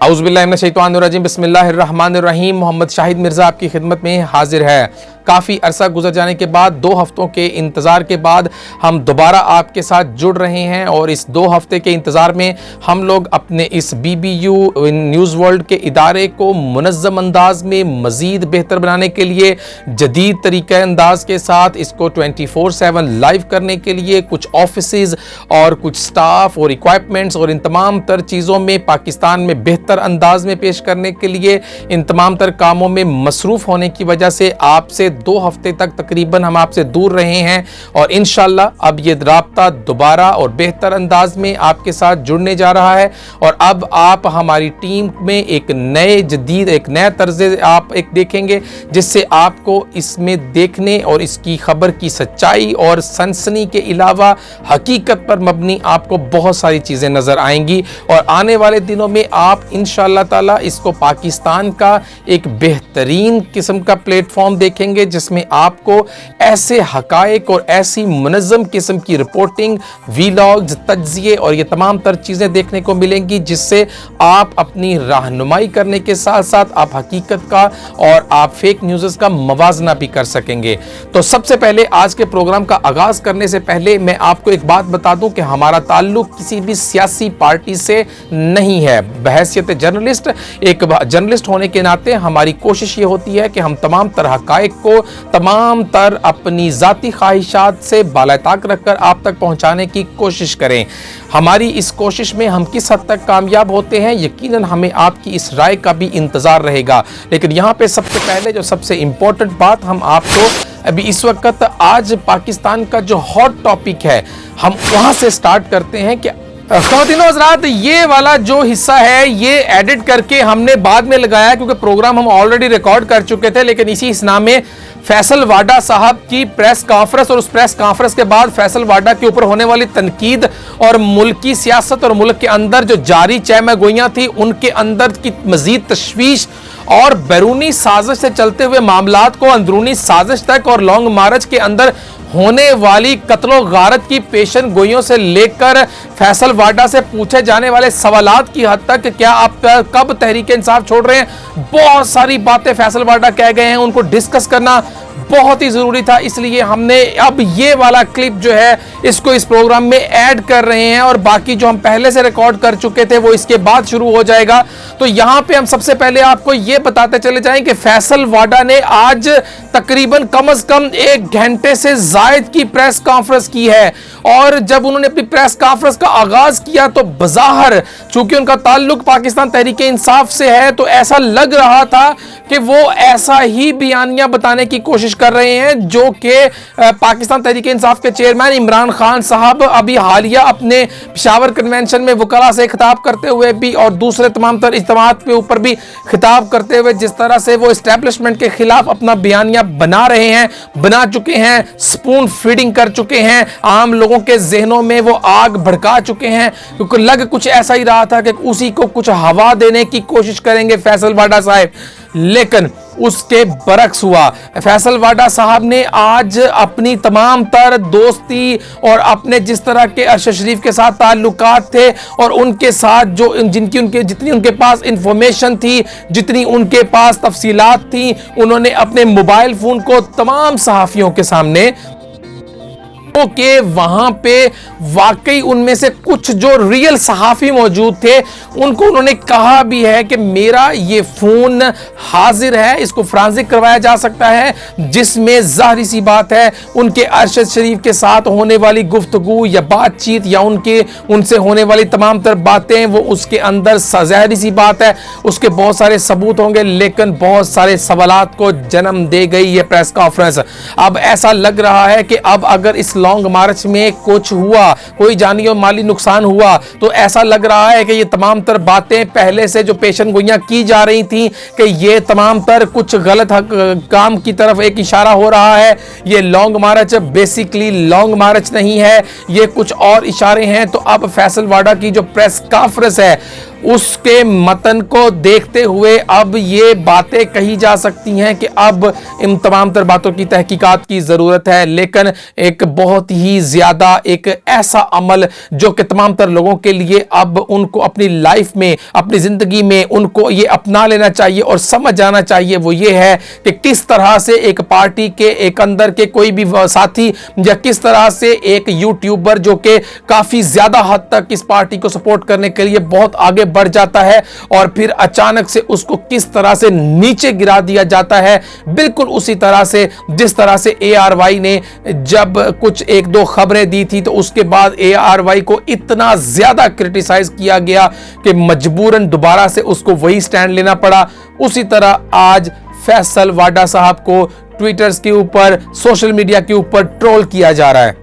औज़ु बिल्लाहि मिनश शैतानिर रजीम बिस्मिल्लाहिर्रहमानिर रहीम। मोहम्मद शाहिद मिर्ज़ा आपकी खिदमत में हाजिर है। काफ़ी अरसा गुजर जाने के बाद 2 हफ्तों के इंतज़ार के बाद हम दोबारा आपके साथ जुड़ रहे हैं और इस 2 हफ्ते के इंतज़ार में हम लोग अपने इस BBU न्यूज़ वर्ल्ड के इदारे को मुनज़्ज़म अंदाज में मज़ीद बेहतर बनाने के लिए जदीद तरीक़े अंदाज के साथ इसको 24/7 लाइव करने के लिए कुछ ऑफिसेज़ और कुछ स्टाफ और इक्विपमेंट्स और इन तमाम तर चीज़ों में पाकिस्तान में बेहतर अंदाज में पेश करने के लिए इन तमाम तर कामों में मसरूफ़ होने की वजह से आपसे 2 हफ्ते तक तकरीबन हम आपसे दूर रहे हैं और इंशाल्लाह अब ये राब्ता दोबारा और बेहतर अंदाज में आपके साथ जुड़ने जा रहा है। और अब आप हमारी टीम में एक नए तर्ज़े आप एक देखेंगे जिससे आपको इसमें देखने और इसकी खबर की सच्चाई और सनसनी के अलावा हकीकत पर मबनी आपको बहुत सारी चीज़ें नज़र आएंगी। और आने वाले दिनों में आप इंशाअल्लाह ताला इसको पाकिस्तान का एक बेहतरीन किस्म का प्लेटफॉर्म देखेंगे जिसमें आपको ऐसे हकायक और ऐसी मुनज़्ज़म किस्म की रिपोर्टिंग, वीलॉग्स, तज्ज़िये और ये तमाम तर चीज़ें देखने को मिलेंगी जिससे आप अपनी रहनुमाई करने के साथ साथ आप हकीकत का और आप फेक न्यूज़ का मवाजना भी कर सकेंगे। तो सबसे पहले आज के प्रोग्राम का आगाज़ करने से पहले मैं आपको एक बात बता दूं कि हमारा ताल्लुक किसी भी सियासी पार्टी से नहीं है। बहैसियत जर्नलिस्ट, एक जर्नलिस्ट होने के नाते हमारी कोशिश ये होती है कि हम तमाम तरह हकायक को तमाम तर अपनी ज़ाती ख्वाहिशात से बालाताक रखकर आप तक पहुंचाने की कोशिश करें। हमारी इस कोशिश में हम किस हद तक कामयाब होते हैं यकीनन हमें आपकी इस राय का भी इंतज़ार रहेगा। लेकिन यहाँ पे सबसे पहले जो सबसे इम्पोर्टेंट बात हम आपको अभी इस वक्त आज पाकिस्तान का जो हॉट टॉपिक है हम वहाँ से स्टार्ट करते हैं कि ख़वातीनो हज़रात, ये वाला जो हिस्सा है ये एडिट करके हमने बाद में लगाया क्योंकि प्रोग्राम हम ऑलरेडी रिकॉर्ड कर चुके थे। लेकिन इसी हिस्सा में फैसल वाडा साहब की प्रेस कॉन्फ्रेंस और उस प्रेस कॉन्फ्रेंस के बाद फैसल वाडा के ऊपर होने वाली तनकीद और मुल्क की सियासत और मुल्क के अंदर जो जारी चहम गोइयां थी उनके अंदर की मजीद तशवीश और बैरूनी साजिश से चलते हुए मामलात को अंदरूनी साजिश तक और लॉन्ग मार्च के अंदर होने वाली कत्लो गारत की पेशन गोइयों से लेकर फैसल वाडा से पूछे जाने वाले सवालात की हद तक क्या आप कब तहरीक इंसाफ छोड़ रहे हैं, बहुत सारी बातें फैसल वाडा कह गए हैं, उनको डिस्कस करना बहुत ही ज़रूरी था। इसलिए हमने अब ये वाला क्लिप जो है इसको इस प्रोग्राम में ऐड कर रहे हैं और बाकी जो हम पहले से रिकॉर्ड कर चुके थे वो इसके बाद शुरू हो जाएगा। तो यहाँ पे हम सबसे पहले आपको ये बताते चले जाएं कि फैसल वाडा ने आज तकरीबन कम से कम 1 घंटे से ज़ायद की प्रेस कॉन्फ्रेंस की है। और जब उन्होंने अपनी प्रेस कॉन्फ्रेंस का आगाज़ किया तो बज़ाहिर चूंकि उनका ताल्लुक पाकिस्तान तहरीक इंसाफ से है तो ऐसा लग रहा था कि वो ऐसा ही बयानिया बताने की कोशिश कर रहे हैं जो कि पाकिस्तान तहरीक इंसाफ के चेयरमैन इमरान खान साहब अभी हालिया अपने पेशावर कन्वेंशन में वकला से खिताब करते हुए भी और दूसरे तमाम तर इज्तिमात के ऊपर भी खिताब करते हुए जिस तरह से वो एस्टेब्लिशमेंट के खिलाफ अपना बयानिया बना रहे हैं, बना चुके हैं, स्पून फीडिंग कर चुके हैं, आम लोगों के जहनों में वो आग भड़का चुके हैं क्योंकि लग कुछ ऐसा ही रहा था कि उसी को कुछ हवा देने की कोशिश करेंगे फैसल वाडा साहब, लेकिन उसके बरक्स हुआ। फैसल वाडा साहब ने आज अपनी तमाम तर दोस्ती और अपने जिस तरह के अरशद शरीफ के साथ ताल्लुकात थे और उनके साथ जो जितनी उनके पास इंफॉर्मेशन थी, जितनी उनके पास तफसीलात थी, उन्होंने अपने मोबाइल फोन को तमाम सहाफ़ियों के सामने कि वहां पे वाकई उनमें से कुछ जो रियल सहाफ़ी मौजूद थे उनको उन्होंने कहा भी है कि मेरा ये फ़ोन हाजिर है, इसको फ्रांजिक करवाया जा सकता है, जिसमें ज़ाहिर सी बात है उनके अरशद शरीफ के साथ होने वाली गुफ्तगू या बातचीत या उनसे होने वाली तमाम तर बातें वो उसके अंदर ज़ाहिर सी बात है उसके बहुत सारे सबूत होंगे, लेकिन बहुत सारे सवालात को जन्म दे गई ये प्रेस कॉन्फ्रेंस। अब ऐसा लग रहा है कि अब अगर इस लॉन्ग मार्च में कुछ हुआ, कोई जानी और माली नुकसान हुआ तो ऐसा लग रहा है कि ये तमाम तर बातें पहले से जो पेशन गोइयां की जा रही थी कि ये तमाम तर कुछ गलत काम की तरफ एक इशारा हो रहा है। ये लॉन्ग मार्च बेसिकली लॉन्ग मार्च नहीं है, ये कुछ और इशारे हैं। तो अब फैसल वाडा की जो प्रेस कॉन्फ्रेंस है उसके मतन को देखते हुए अब ये बातें कही जा सकती हैं कि अब इन तमाम तर बातों की तहकीकात की ज़रूरत है, लेकिन एक बहुत ही ज़्यादा एक ऐसा अमल जो कि तमाम तर लोगों के लिए अब उनको अपनी लाइफ में, अपनी ज़िंदगी में उनको ये अपना लेना चाहिए और समझ जाना चाहिए, वो ये है कि किस तरह से एक पार्टी के एक अंदर के कोई भी साथी या किस तरह से एक यूट्यूबर जो कि काफ़ी ज़्यादा हद तक इस पार्टी को सपोर्ट करने के लिए बहुत आगे बढ़ जाता है और फिर अचानक से उसको किस तरह से नीचे गिरा दिया जाता है। बिल्कुल उसी तरह से जिस तरह से ARY ने जब कुछ एक दो खबरें दी थी तो उसके बाद ARY को इतना ज़्यादा क्रिटिसाइज किया गया कि मजबूरन दोबारा से उसको वही स्टैंड लेना पड़ा। उसी तरह आज फैसल वाडा साहब को ट्विटर्स के ऊपर, सोशल मीडिया के ऊपर ट्रोल किया जा रहा है।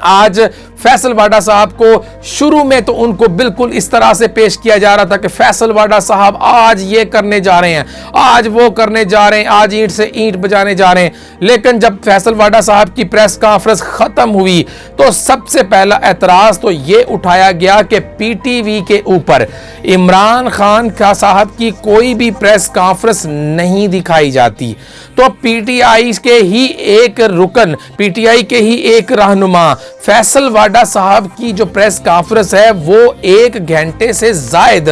आज फैसल वाडा साहब को शुरू में तो उनको बिल्कुल इस तरह से पेश किया जा रहा था कि फैसल वाडा साहब आज ये करने जा रहे हैं, आज वो करने जा रहे हैं, आज ईंट से ईंट बजाने जा रहे हैं। लेकिन जब फैसल वाडा साहब की प्रेस कॉन्फ्रेंस खत्म हुई तो सबसे पहला एतराज तो ये उठाया गया कि PTV के ऊपर इमरान खान का साहब की कोई भी प्रेस कॉन्फ्रेंस नहीं दिखाई जाती। तो PTI के ही एक रुकन, PTI के ही एक रहनुमा फैसल वाडा साहब की जो प्रेस कॉन्फ्रेंस है वो 1 घंटे से जायद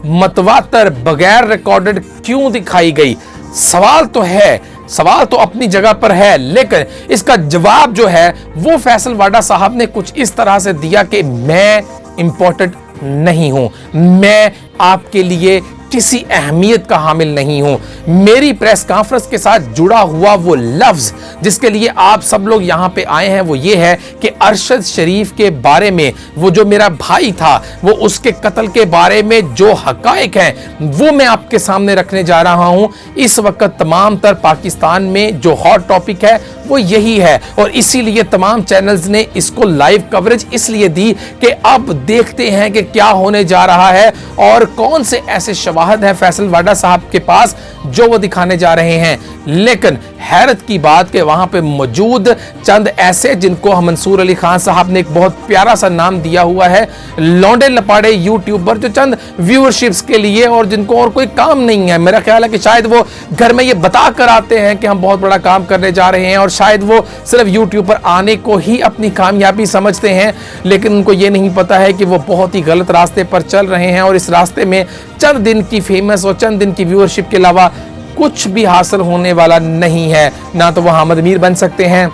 मतवातर बगैर रिकॉर्डेड क्यों दिखाई गई? सवाल तो है, सवाल तो अपनी जगह पर है, लेकिन इसका जवाब जो है वो फैसल वाडा साहब ने कुछ इस तरह से दिया कि मैं इंपॉर्टेंट नहीं हूं, मैं आपके लिए किसी अहमियत का हामिल नहीं हूं। मेरी प्रेस कॉन्फ्रेंस के साथ जुड़ा हुआ वो लफ्ज जिसके लिए आप सब लोग यहां पे आए हैं वो ये है कि अरशद शरीफ के बारे में, वो जो मेरा भाई था, वो उसके कत्ल के बारे में जो हकायक हैं वो मैं आपके सामने रखने जा रहा हूं। इस वक्त तमाम तर पाकिस्तान में जो हॉट टॉपिक है वो यही है और इसीलिए तमाम चैनल्स ने इसको लाइव कवरेज इसलिए दी कि अब देखते हैं कि क्या होने जा रहा है और कौन से ऐसे शवाहद है फैसल वाडा साहब के पास जो वो दिखाने जा रहे हैं। लेकिन हैरत की बात कि वहां पे मौजूद चंद ऐसे जिनको मंसूर अली खान साहब ने एक बहुत प्यारा सा नाम दिया हुआ है, लौंडे लपाड़े यूट्यूबर जो चंद व्यूअरशिप्स के लिए और जिनको और कोई काम नहीं है। मेरा ख्याल है कि शायद वो घर में ये बता कर आते हैं कि हम बहुत बड़ा काम करने जा रहे हैं और शायद वो सिर्फ यूट्यूब पर आने को ही अपनी कामयाबी समझते हैं, लेकिन उनको ये नहीं पता है कि वो बहुत ही गलत रास्ते पर चल रहे हैं और इस रास्ते में चंद दिन की फेमस और चंद दिन की व्यूअरशिप के अलावा कुछ भी हासिल होने वाला नहीं है। ना तो वो हामिद मीर बन सकते हैं,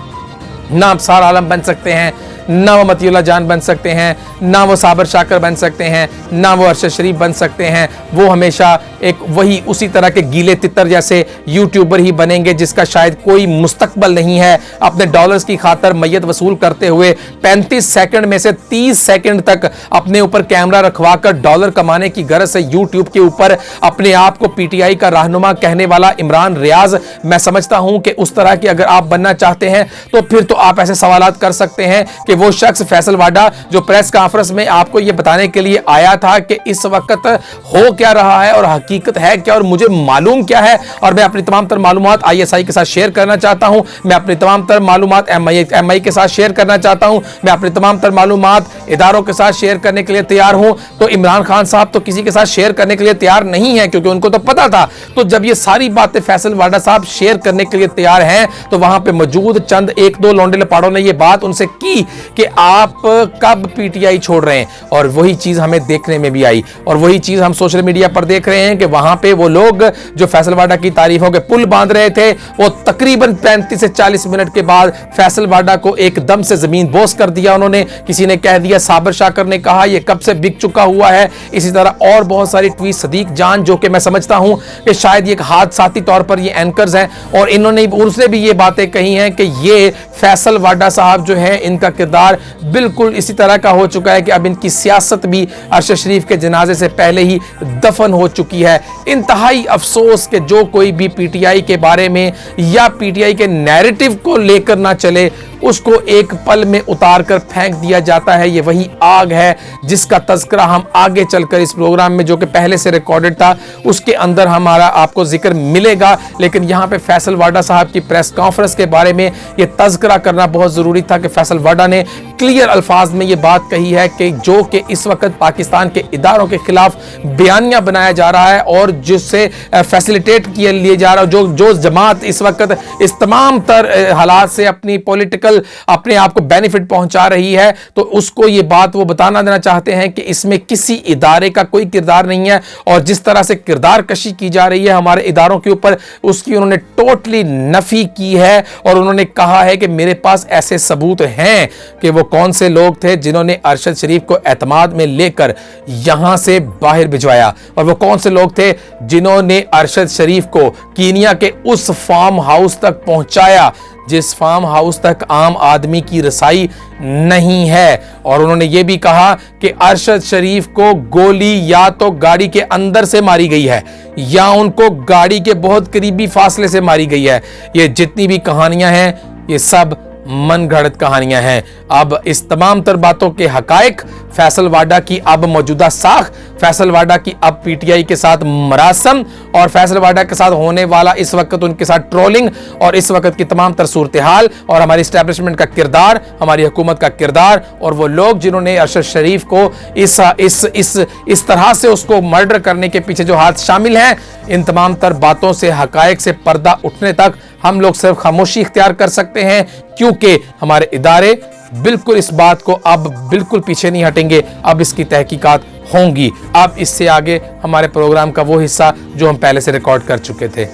ना अबसार आलम बन सकते हैं, ना वो मतीउल्लाह जान बन सकते हैं, ना वो साबर शाकर बन सकते हैं, ना वो अरशद शरीफ बन सकते हैं। वो हमेशा एक वही उसी तरह के गीले तितर जैसे यूट्यूबर ही बनेंगे जिसका शायद कोई मुस्तकबल नहीं है। अपने डॉलर्स की खातर मय्यत वसूल करते हुए 35 सेकंड में से 30 सेकंड तक अपने ऊपर कैमरा रखवा कर डॉलर कमाने की गरज से यूट्यूब के ऊपर अपने आप को PTI का रहनुमा कहने वाला इमरान रियाज, मैं समझता हूं कि उस तरह की अगर आप बनना चाहते हैं तो फिर तो आप ऐसे सवालात कर सकते हैं कि वो शख्स फैसल वाडा जो प्रेस कॉन्फ्रेंस में आपको ये बताने के लिए आया था कि इस वक्त हो क्या रहा है और हकीकत है क्या और मुझे मालूम क्या है, और मैं अपनी तमाम तर मालूमात ISI के साथ शेयर करना चाहता हूं, मैं अपनी तमाम तर मालूमात MI के साथ शेयर करना चाहता हूं, मैं अपनी तमाम तर मालूमात इदारों के साथ शेयर करने के लिए तैयार हूं। तो इमरान खान साहब तो किसी के साथ शेयर करने के लिए तैयार नहीं है क्योंकि उनको तो पता था। तो जब ये सारी बातें फैसल वाडा साहब शेयर करने के लिए तैयार हैं तो वहां पे मौजूद चंद एक दो लौंडे लपाड़ों ने ये बात उनसे की कि आप कब PTI छोड़ रहे हैं, और वही चीज हमें देखने में भी आई और वही चीज हम सोशल मीडिया पर देख रहे हैं कि वहां पे वो लोग जो फैसल वाडा की तारीफों के पुल बांध रहे थे वो तकरीबन 35 से 40 मिनट के बाद फैसल वाडा को एकदम से जमीन बोस कर दिया उन्होंने। किसी ने कह दिया, साबर शाकर ने कहा ये कब से बिक चुका हुआ है। इसी तरह और बहुत सारी ट्वीट, सदीक जान जो कि मैं समझता हूं कि शायद ये एक हादसाती तौर पर ये एंकर्स हैं और इन्होंने उसने भी ये बातें कही हैं कि ये फैसल वाडा साहब जो है इनका किरदार बिल्कुल इसी तरह का हो चुका है कि अब इनकी सियासत भी अरशद शरीफ के जनाजे से पहले ही दफन हो चुकी है। इंतहाई अफसोस कि जो कोई भी PTI के बारे में या PTI के नैरेटिव को लेकर ना चले उसको एक पल में उतार कर फेंक दिया जाता है। ये वही आग है जिसका तज़किरा हम आगे चलकर इस प्रोग्राम में जो कि पहले से रिकॉर्डेड था उसके अंदर हमारा आपको जिक्र मिलेगा। लेकिन यहाँ पे फैसल वाडा साहब की प्रेस कॉन्फ्रेंस के बारे में ये तज़किरा करना बहुत ज़रूरी था कि फैसल वाडा ने क्लियर अल्फाज में ये बात कही है कि जो कि इस वक्त पाकिस्तान के इदारों के खिलाफ बयानिया बनाया जा रहा है और जिससे फैसिलिटेट किया लिए जा रहा है, जो जमात इस वक्त इस तमाम तर हालात से अपनी पॉलिटिकल अपने आप को बेनिफिट पहुंचा रही है, तो उसको ये बात वो बताना देना चाहते हैं कि इसमें किसी इदारे का कोई किरदार नहीं है, और जिस तरह से किरदार कशी की जा रही है हमारे इदारों के ऊपर, उसकी उन्होंने टोटली नफी की है। और उन्होंने कहा है कि मेरे पास ऐसे सबूत हैं कि वो कौन से लोग थे जिन्होंने अरशद शरीफ को एतमाद में लेकर यहां से बाहर भिजवाया, और वो कौन से लोग थे जिन्होंने अरशद शरीफ को कीनिया के उस फार्म हाउस तक पहुंचाया जिस फार्म हाउस तक आम आदमी की रसाई नहीं है। और उन्होंने ये भी कहा कि अरशद शरीफ को गोली या तो गाड़ी के अंदर से मारी गई है या उनको गाड़ी के बहुत करीबी फासले से मारी गई है। ये जितनी भी कहानियां हैं ये सब मनगढ़ंत कहानियां हैं। अब इस तमाम तर बातों के हकायक, फैसल वाडा की अब मौजूदा साख, फैसल वाडा की अब पीटीआई के साथ मरासम और फैसल वाडा के साथ होने वाला इस वक्त उनके साथ ट्रोलिंग और इस वक्त की तमाम तर सूरत हाल और हमारी इस्टेब्लिशमेंट का किरदार, हमारी हुकूमत का किरदार और वो लोग जिन्होंने अरशद शरीफ को इस तरह से उसको मर्डर करने के पीछे जो हाथ शामिल हैं, इन तमाम तर बातों से, हकायक से पर्दा उठने तक हम लोग सिर्फ खामोशी इख्तियार कर सकते हैं, क्योंकि हमारे इदारे बिल्कुल इस बात को अब बिल्कुल पीछे नहीं हटेंगे। अब इसकी तहकीकात होंगी। अब इससे आगे हमारे प्रोग्राम का वो हिस्सा जो हम पहले से रिकॉर्ड कर चुके थे।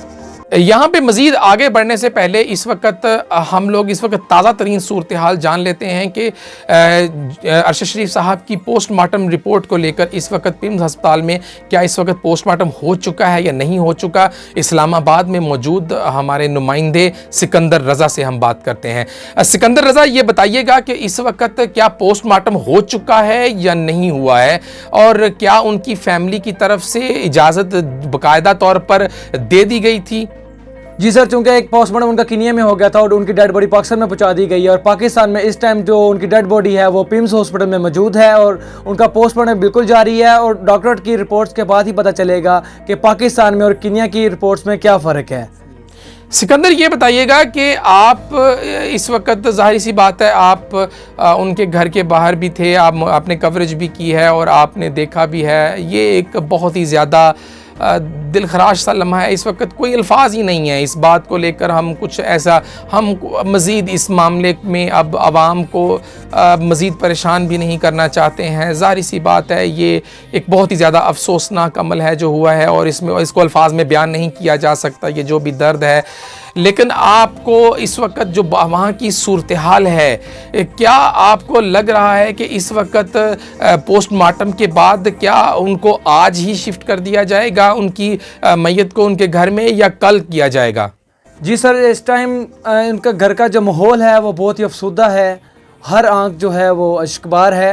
यहाँ पे मज़ीद आगे बढ़ने से पहले इस वक्त हम लोग इस वक्त ताज़ा तरीन सूरत हाल जान लेते हैं कि अरशद शरीफ साहब की पोस्टमार्टम रिपोर्ट को लेकर इस वक्त पिम्स अस्पताल में क्या इस वक्त पोस्टमार्टम हो चुका है या नहीं हो चुका। इस्लामाबाद में मौजूद हमारे नुमाइंदे सिकंदर रज़ा से हम बात करते हैं। सिकंदर रज़ा, ये बताइएगा कि इस वक्त क्या पोस्टमार्टम हो चुका है या नहीं हुआ है, और क्या उनकी फैमिली की तरफ से इजाज़त बाकायदा तौर पर दे दी गई थी। जी सर, चूंकि एक पोस्टमार्टम उनका कीनिया में हो गया था और उनकी डेड बॉडी पाकिस्तान में पहुंचा दी गई है, और पाकिस्तान में इस टाइम जो उनकी डेड बॉडी है वो पिम्स हॉस्पिटल में मौजूद है और उनका पोस्टमार्टम बिल्कुल जारी है, और डॉक्टर की रिपोर्ट्स के बाद ही पता चलेगा कि पाकिस्तान में और कीनिया की रिपोर्ट्स में क्या फ़र्क है। सिकंदर, ये बताइएगा कि आप इस वक्त ज़ाहिर सी बात है आप उनके घर के बाहर भी थे, आपने कवरेज भी की है और आपने देखा भी है। ये एक बहुत ही ज़्यादा दिल खराश सा लम्हा है। इस वक्त कोई अल्फाज ही नहीं है इस बात को लेकर। हम कुछ ऐसा हम मज़ीद इस मामले में अब आवाम को मज़ीद परेशान भी नहीं करना चाहते हैं। ज़ाहिर सी बात है ये एक बहुत ही ज़्यादा अफसोसनाक अमल है जो हुआ है और इसको अल्फाज में बयान नहीं किया जा सकता, ये जो भी दर्द है। लेकिन आपको इस वक्त जो वहाँ की सूरत हाल है, क्या आपको लग रहा है कि इस वक्त पोस्टमार्टम के बाद क्या उनको आज ही शिफ्ट कर दिया जाएगा उनकी मैयत को उनके घर में, या कल किया जाएगा? जी सर, इस टाइम इनका घर का जो माहौल है वो बहुत ही अफसुदा है। हर आंख जो है वो अश्कबार है।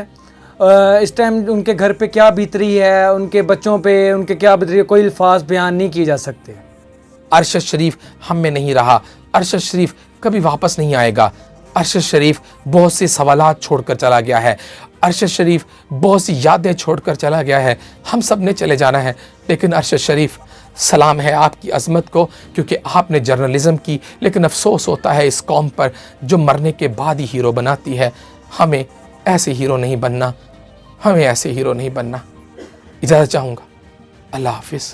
इस टाइम उनके घर पे क्या बीत रही है, उनके बच्चों पे उनके क्या बीत रही है, कोई अल्फाज बयान नहीं किए जा सकते। अरशद शरीफ हम में नहीं रहा, अरशद शरीफ कभी वापस नहीं आएगा। अरशद शरीफ बहुत से सवालात छोड़कर चला गया है, अरशद शरीफ बहुत सी यादें छोड़कर चला गया है। हम सब ने चले जाना है, लेकिन अरशद शरीफ सलाम है आपकी अज़मत को, क्योंकि आपने जर्नलिज़म की। लेकिन अफसोस होता है इस कौम पर जो मरने के बाद ही हीरो बनाती है। हमें ऐसे हीरो नहीं बनना, हमें ऐसे हीरो नहीं बनना। इजाज़त चाहूँगा। अल्लाह हाफिज़।